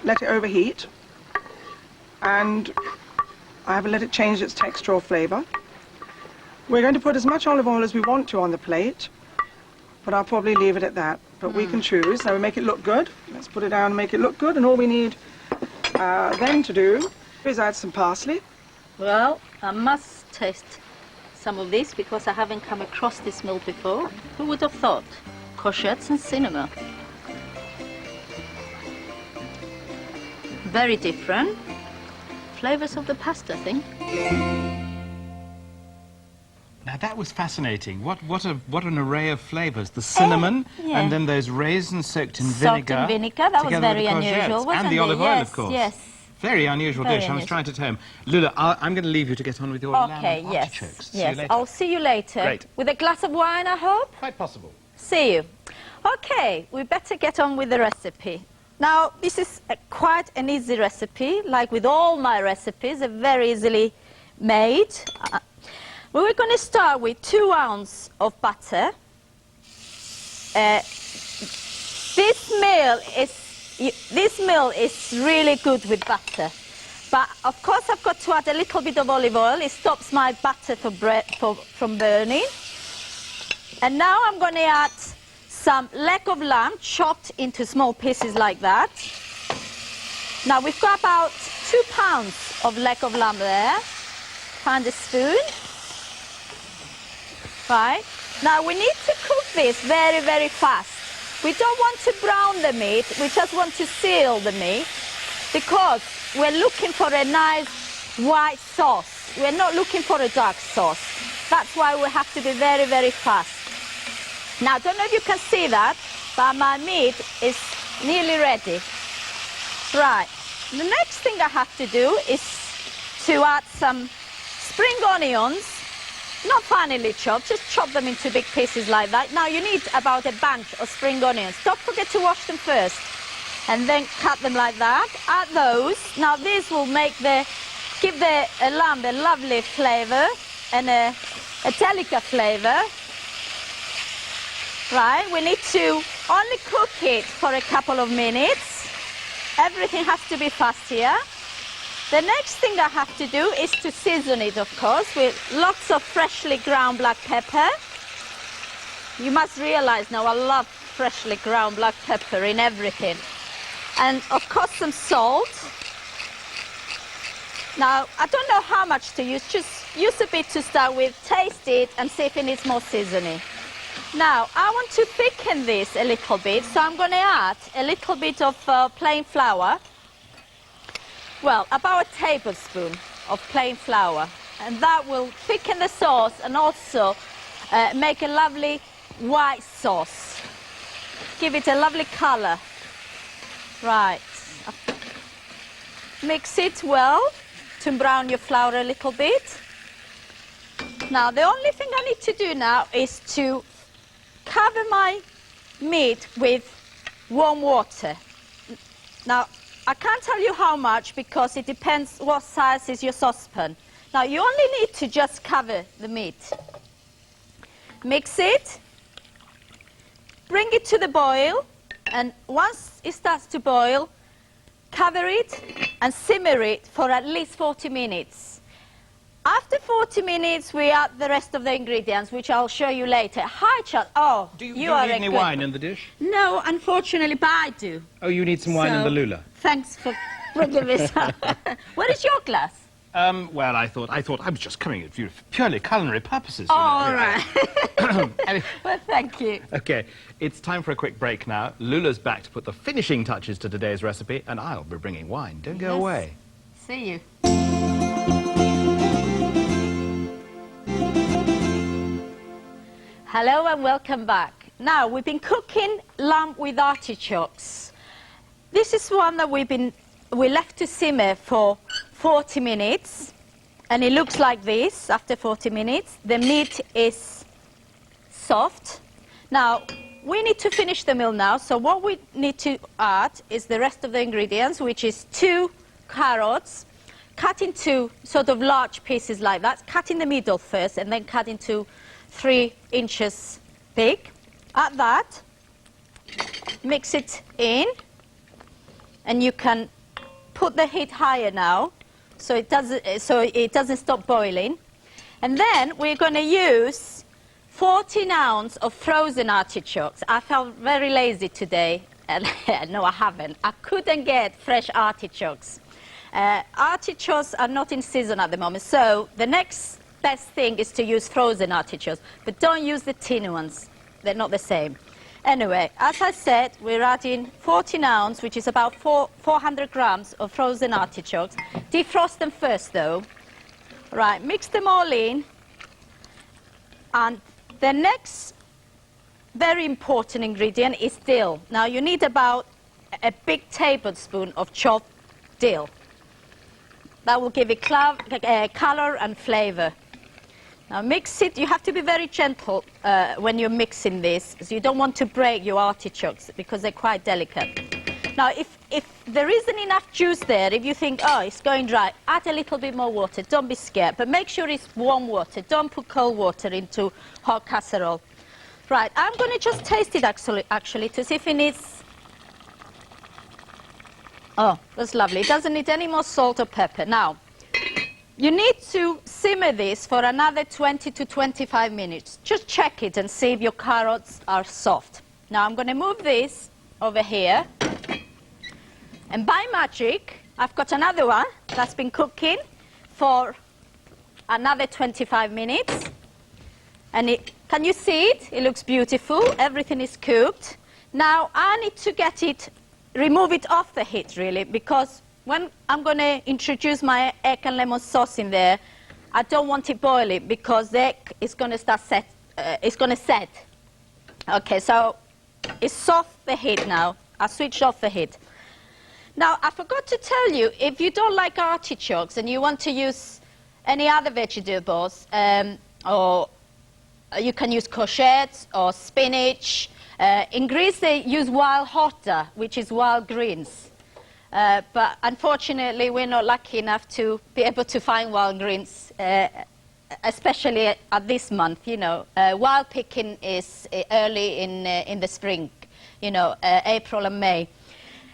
let it overheat, and I haven't let it change its texture or flavour, we're going to put as much olive oil as we want to on the plate, but I'll probably leave it at that. But we can choose. Now we make it look good. Let's put it down and make it look good, and all we need then to do is add some parsley. Well, I must taste some of this because I haven't come across this meal before. Who would have thought? Courgettes and cinnamon. Very different. Flavors of the past, I think. Now that was fascinating. What an array of flavours. The cinnamon yeah. and then those raisins soaked in Soaked vinegar. in vinegar. That was together with very the courgettes. unusual, wasn't and the it? olive oil, Yes, of course. yes. Very unusual Very dish. I was unusual. trying to tell him. Lula, I'm going to leave you to get on with your lamb Okay, and yes. artichokes. See Yes. you later. I'll see you later. Great. With a glass of wine, I hope. Quite possible. See you. Okay, we better get on with the recipe. Now, this is quite an easy recipe. Like with all my recipes, they're very easily made. We're going to start with 2 ounces of butter. This meal is really good with butter. But of course, I've got to add a little bit of olive oil. It stops my butter from burning. And now I'm going to add some leg of lamb chopped into small pieces like that. Now we've got about 2 pounds of leg of lamb there. Find a spoon. Right. Now we need to cook this very, very fast. We don't want to brown the meat, we just want to seal the meat because we're looking for a nice white sauce. We're not looking for a dark sauce. That's why we have to be very, very fast. Now, I don't know if you can see that, but my meat is nearly ready. Right. The next thing I have to do is to add some spring onions, not finely chopped, just chop them into big pieces like that. Now, you need about a bunch of spring onions. Don't forget to wash them first, and then cut them like that. Add those. Now, this will give the lamb a lovely flavour and a delicate flavour. Right, we need to only cook it for a couple of minutes. Everything has to be fast here. The next thing I have to do is to season it, of course, with lots of freshly ground black pepper. You must realize now I love freshly ground black pepper in everything. And of course some salt. Now, I don't know how much to use, just use a bit to start with, taste it and see if it needs more seasoning. Now, I want to thicken this a little bit, so I'm going to add a little bit of plain flour. Well, about a tablespoon of plain flour. And that will thicken the sauce and also make a lovely white sauce. Give it a lovely color. Right. Mix it well to brown your flour a little bit. Now, the only thing I need to do now is to cover my meat with warm water. Now, I can't tell you how much because it depends what size is your saucepan. Now, you only need to just cover the meat. Mix it, bring it to the boil, and once it starts to boil, cover it and simmer it for at least 40 minutes. After 40 minutes, we add the rest of the ingredients, which I'll show you later. Hi, Charles. Oh, Do you are need a any good wine in the dish? No, unfortunately, but I do. Oh, you need some wine in So, the lula. Thanks for bringing this up. Where is your glass? Well, I thought I was just coming at you for purely culinary purposes. Oh, you know. all right. Anyway, Well, thank you. okay, it's time for a quick break now. Lula's back to put the finishing touches to today's recipe, and I'll be bringing wine. Don't go Yes. away. See you. Hello and welcome back. Now, we've been cooking lamb with artichokes. This is one that we left to simmer for 40 minutes, and it looks like this after 40 minutes. The meat is soft. Now, we need to finish the meal now, so what we need to add is the rest of the ingredients, which is 2 carrots, cut into sort of large pieces like that. Cut in the middle first, and then cut into 3 inches thick. Add that, mix it in, and you can put the heat higher now, so it doesn't stop boiling. And then we're going to use 14 ounces of frozen artichokes. I felt very lazy today, and no, I haven't. I couldn't get fresh artichokes. Artichokes are not in season at the moment, so the next best thing is to use frozen artichokes, but don't use the tin ones. They're not the same. Anyway, as I said, we're adding 14 ounces, which is about 400 grams of frozen artichokes. Defrost them first, though. Right, mix them all in. And the next very important ingredient is dill. Now, you need about a big tablespoon of chopped dill. That will give it color and flavor. Now mix it. You have to be very gentle when you're mixing this, so you don't want to break your artichokes because they're quite delicate. Now, if there isn't enough juice there, if you think, oh, it's going dry, add a little bit more water. Don't be scared, but make sure it's warm water. Don't put cold water into hot casserole. Right, I'm going to just taste it actually to see if it needs... Oh, that's lovely. It doesn't need any more salt or pepper. Now, you need to simmer this for another 20 to 25 minutes. Just check it and see if your carrots are soft. Now I'm going to move this over here. And by magic, I've got another one that's been cooking for another 25 minutes. And can you see it? It looks beautiful. Everything is cooked. Now I need to remove it off the heat really, because when I'm going to introduce my egg and lemon sauce in there, I don't want it boiling because the egg is going to set. Okay, so it's off the heat now. I switched off the heat. Now, I forgot to tell you, if you don't like artichokes and you want to use any other vegetables, or you can use courgettes or spinach. In Greece, they use wild horta, which is wild greens. But unfortunately, we're not lucky enough to be able to find wild greens, especially at this month. You know, wild picking is early in the spring, you know, April and May.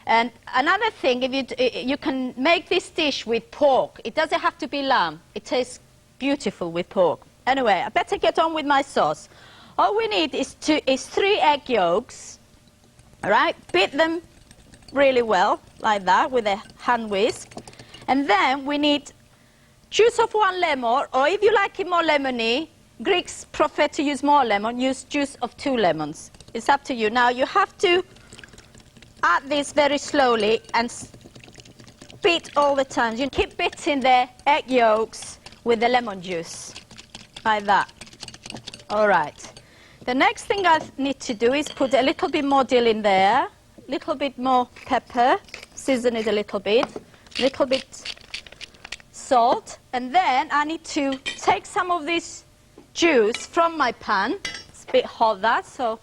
And another thing, if you can make this dish with pork. It doesn't have to be lamb. It tastes beautiful with pork. Anyway, I better get on with my sauce. All we need is 3 egg yolks. All right, beat them really well, like that, with a hand whisk. And then we need juice of 1 lemon, or if you like it more lemony, Greeks prefer to use more lemon, use juice of 2 lemons. It's up to you. Now you have to add this very slowly and beat all the time. You keep beating the egg yolks with the lemon juice, like that. All right. The next thing I need to do is put a little bit more dill in there, a little bit more pepper, season it a little bit salt, and then I need to take some of this juice from my pan. It's a bit hot, that, so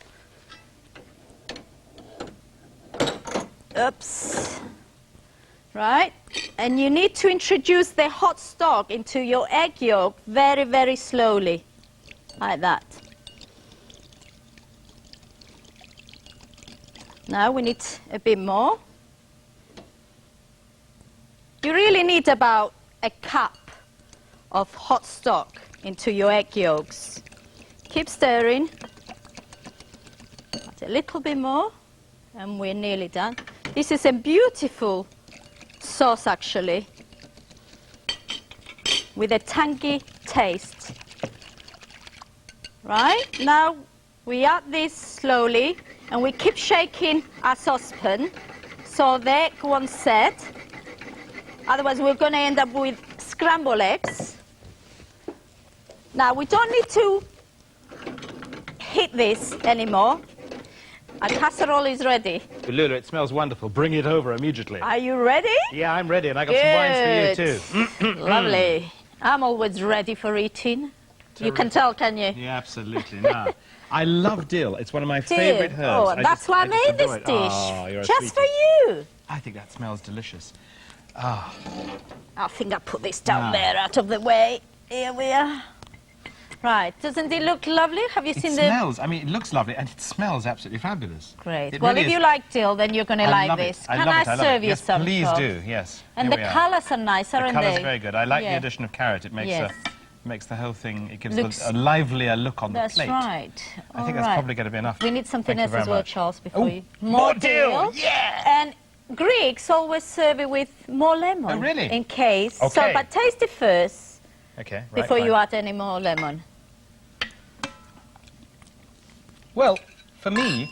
oops. Right, and you need to introduce the hot stock into your egg yolk very, very slowly, like that. Now we need a bit more. You really need about a cup of hot stock into your egg yolks. Keep stirring. Add a little bit more, and we're nearly done. This is a beautiful sauce, actually, with a tangy taste. Right, now we add this slowly, and we keep shaking our saucepan so the egg won't set. Otherwise, we're going to end up with scrambled eggs. Now, we don't need to heat this anymore. Our casserole is ready. Lulu, it smells wonderful. Bring it over immediately. Are you ready? Yeah, I'm ready, and I got some wines for you too. Lovely. I'm always ready for eating. You can tell, can you? Yeah, absolutely. Now, I love dill. It's one of my favourite herbs. Oh, that's why I made this dish. Oh, you're a just for sweetie. you. I think that smells delicious. I think I put this down there out of the way. Here we are. Right, doesn't it look lovely? Have you seen the... It smells, I mean, it looks lovely, and it smells absolutely fabulous. Great. It Well, really if is. you like dill, then you're going to like this. I Can love I it. I love serve it. you Yes, some? please Todd? do, yes. And Here the we are. colours are nice, aren't The colour's they? very good. I like the Yeah. addition of carrot. It makes, Yes. makes the whole thing, it gives Looks- a livelier look on the That's plate. right. I think that's probably going to be enough. We need something Thank you else as very well, much. Charles, before Oh, you... more dill! Yeah! And Greeks always serve it with more lemon. Oh, really? In case. So, Okay. but taste it first Okay, right, before you fine. add any more lemon. Well, for me,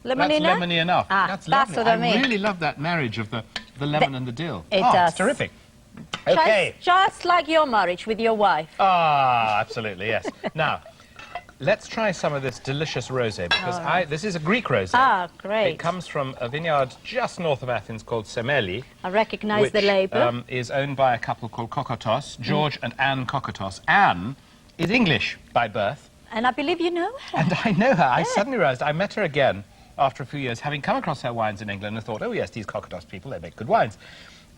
Lemon that's enough? lemony enough. Ah, that's that's lovely. what I mean. really love that marriage of the lemon and the dill. It Oh, does. It's terrific. Okay. Just like your marriage with your wife. Ah, absolutely, yes. Now, let's try some of this delicious rosé, because this is a Greek rosé. Ah, great. It comes from a vineyard just north of Athens called Semeli, I recognize which the label. is owned by a couple called Kokotos, George and Anne Kokotos. Anne is English by birth, And I believe you know her. and I know her. I suddenly realised I met her again after a few years, having come across her wines in England, and thought, oh yes, these Kokotos people, they make good wines.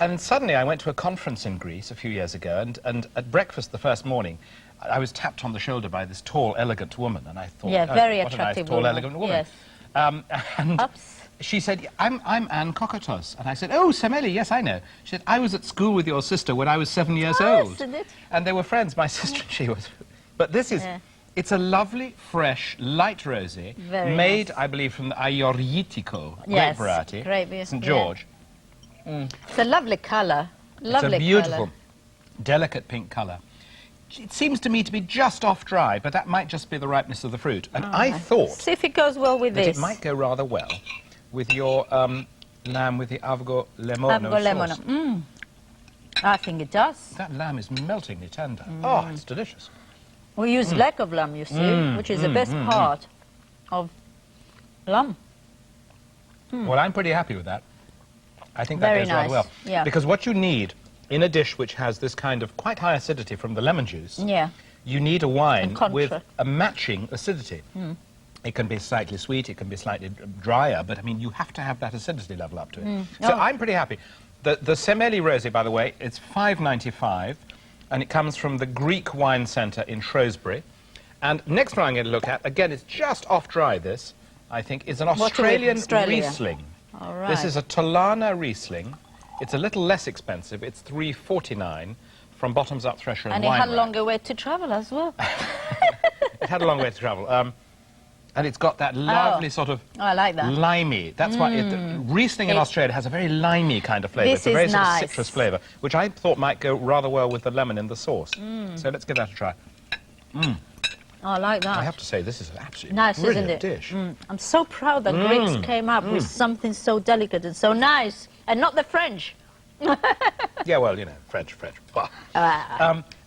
And suddenly I went to a conference in Greece a few years ago, and at breakfast the first morning, I was tapped on the shoulder by this tall, elegant woman, and I thought, Yeah, oh, very what a nice, attractive tall, woman. elegant woman. Yes. And Oops. she said, I'm Anne Kokotos. And I said, oh, Semeli, yes, I know. She said, I was at school with your sister when I was 7 years old. isn't it? And they were friends, my sister and she was. But this is, Yeah. it's a lovely, fresh, light rosé, Very made, nice. I believe, from the Aioritico grape Yes, variety, grape, St. yeah. George. It's a lovely colour. Lovely It's a beautiful, colour. delicate pink colour. It seems to me to be just off dry, but that might just be the ripeness of the fruit. And I thought See if it goes well with that this. it might go rather well with your lamb with the avgo lemono Avgo lemon. sauce. I think it does. That lamb is meltingly tender. Oh, it's delicious. We use leg of lamb, you see, which is the best part of lamb. Well, I'm pretty happy with that. I think that Very goes rather nice, well. yeah. Because what you need in a dish which has this kind of quite high acidity from the lemon juice, Yeah. you need a wine And contra. with a matching acidity. It can be slightly sweet, it can be slightly drier, but I mean, you have to have that acidity level up to it. So Oh. I'm pretty happy. The Semeli Rosé, by the way, it's $5.95, and it comes from the Greek Wine Centre in Shrewsbury. And next one I'm going to look at, again, it's just off dry, this, I think, is an What are we- Australian Australia? Riesling. All right. This is a Tolana Riesling. It's a little less expensive. It's $3.49 from Bottoms Up Thresher and And it Wine had a Rack. longer way to travel as well. It had a long way to travel. And it's got that lovely sort of Oh, I like that. limey. That's why Riesling in It- Australia has a very limey kind of flavour. This It's a very is sort nice. of citrus flavour, which I thought might go rather well with the lemon in the sauce. So let's give that a try. Oh, I like that. I have to say, this is an absolutely Nice, brilliant isn't it? dish. I'm so proud that Greeks came up with something so delicate and so nice, and not the French. Yeah, well, you know, French. Bah.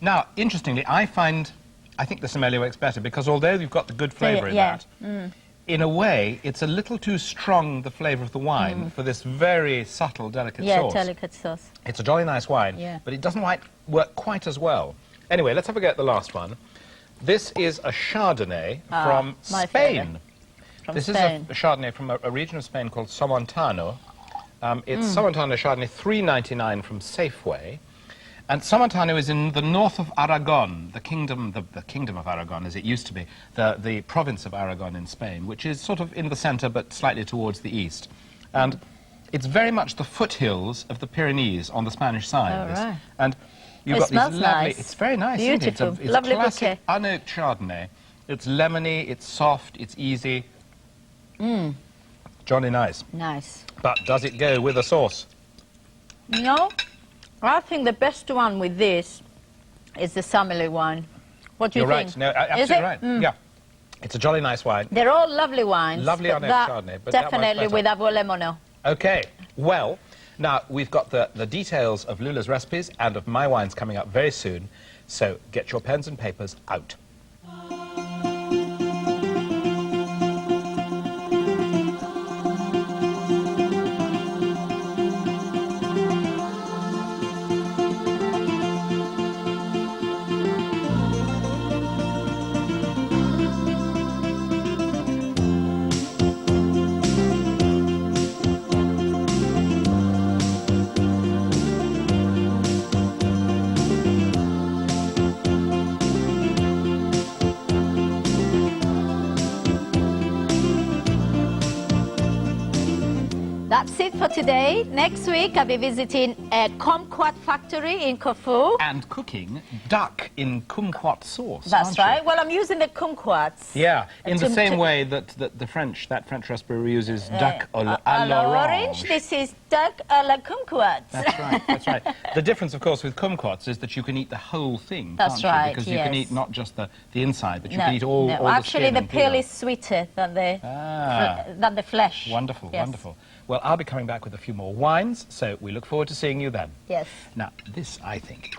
Now, interestingly, I think the sommelier works better because although you've got the good flavour in yeah. that, in a way, it's a little too strong, the flavour of the wine, for this very subtle, delicate sauce. Yeah, delicate sauce. It's a jolly nice wine, Yeah. but it doesn't work quite as well. Anyway, let's have a go at the last one. This is a Chardonnay from my Spain. favourite. From This Spain. is a Chardonnay from a region of Spain called Somontano. It's Somontano Chardonnay $3.99 from Safeway. And Somontano is in the north of Aragon, the kingdom of Aragon, as it used to be, the province of Aragon in Spain, which is sort of in the centre but slightly towards the east. And it's very much the foothills of the Pyrenees on the Spanish side. Oh, this. right. And you've It got smells these lovely. nice. It's very nice. Beautiful. Isn't it? It's Lovely a classic bouquet. unoaked Chardonnay. It's lemony. It's soft. It's easy. Jolly nice. Nice. But does it go with a sauce? No, I think the best one with this is the sommelier wine. What do you You're think? right. No, Is absolutely it? right. Yeah. It's a jolly nice wine. They're all lovely wines. Lovely but unoaked that Chardonnay, but that one's definitely better. with Avolemono. Okay. Well, now we've got the details of Lula's recipes and of my wines coming up very soon. So get your pens and papers out. That's it for today. Next week, I'll be visiting a kumquat factory in Corfu. And cooking duck in kumquat sauce. That's aren't you? right. Well, I'm using the kumquats. Yeah, in the To- same to- way that that French recipe uses duck à À l'orange. This is duck à la kumquats. That's right, that's right. The difference, of course, with kumquats is that you can eat the whole thing, That's can't you? right, Because you can yes. eat not just the inside, but you No, can eat all no. the Actually, skin the and peel peel. is sweeter than the Ah. than the flesh. Wonderful, Yes. wonderful. Well, I'll be coming back with a few more wines, so we look forward to seeing you then. Yes. Now, this, I think,